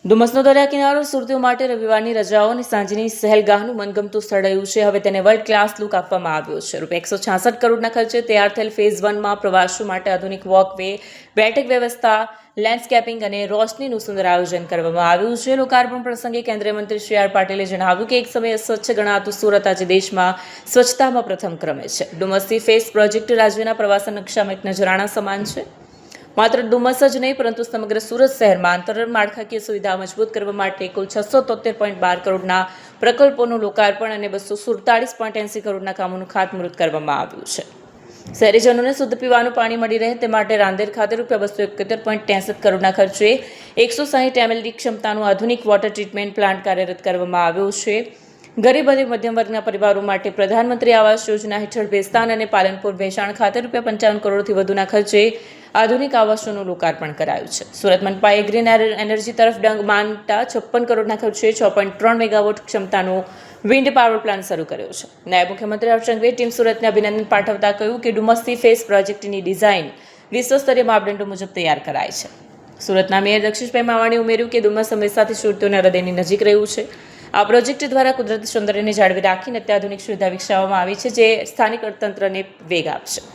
ડુમસનો દરિયા કિનારો સુરતીઓ માટે રવિવારની રજાઓ અને સાંજની સહેલગાહનું મનગમતું સ્થળ રહ્યું છે. હવે તેને વર્લ્ડ ક્લાસ લુક આપવામાં આવ્યો છે. ₹166 કરોડના ખર્ચે તૈયાર થયેલ ફેઝ 1માં પ્રવાસીઓ માટે આધુનિક વોકવે, બેઠક વ્યવસ્થા, લેન્ડસ્કેપિંગ અને રોશનીનું સુંદર આયોજન કરવામાં આવ્યું છે. લોકાર્પણ પ્રસંગે કેન્દ્રીય મંત્રી શ્રી આર પાટીલે જણાવ્યું કે એક સમયે સ્વચ્છ ગણાતું સુરત આજે દેશમાં સ્વચ્છતામાં પ્રથમ ક્રમે છે. ડુમસથી ફેઝ પ્રોજેક્ટ રાજ્યના પ્રવાસન નકશામાં એક નજરાણા સમાન છે. માત્ર ડુમસ જ નહીં પરંતુ સમગ્ર સુરત શહેરમાં આંતરમાળખાકીય સુવિધા મજબૂત કરવા માટે કુલ 673.12 કરોડના પ્રકલ્પોનું લોકાર્પણ અને 247.80 કરોડના કામોનું ખાતમુહૂર્ત કરવામાં આવ્યું છે. શહેરીજનોને શુદ્ધ પીવાનું પાણી મળી રહે તે માટે રાંદેર ખાતે ₹271.63 કરોડના ખર્ચે 160 mld ક્ષમતાનું આધુનિક વોટર ટ્રીટમેન્ટ પ્લાન્ટ કાર્યરત કરવામાં આવ્યો છે. ગરીબ અને મધ્યમ વર્ગના પરિવારો માટે પ્રધાનમંત્રી આવાસ યોજના હેઠળ ભેસ્તાન અને પાલનપુર ભેસાણ ખાતે ₹55 કરોડથી વધુના ખર્ચે આધુનિક આવાસોનું લોકાર્પણ કરાયું છે. સુરત મનપાએ ગ્રીન એનર્જી તરફ ડંગ માંડતા 56 કરોડના ખર્ચે 6.3 મેગાવોટ ક્ષમતાનો વિન્ડ પાવર પ્લાન્ટ શરૂ કર્યો છે. નાયબ મુખ્યમંત્રી હર્ષ સંઘવીએ ટીમ સુરતને અભિનંદન પાઠવતા કહ્યું કે ડુમસથી ફેઝ પ્રોજેક્ટની ડિઝાઇન વિશ્વસ્તરીય માપદંડો મુજબ તૈયાર કરાઈ છે. સુરતના મેયર દક્ષિશભાઈ માવાણીએ ઉમેર્યું કે ડુમસ હંમેશાથી સુરતીઓના હૃદયની નજીક રહ્યું છે. આ પ્રોજેક્ટ દ્વારા કુદરતી સૌંદર્યને જાળવી રાખીને અત્યાધુનિક સુવિધા વિકસાવવામાં આવી છે જે સ્થાનિક અર્થતંત્રને વેગ આપશે.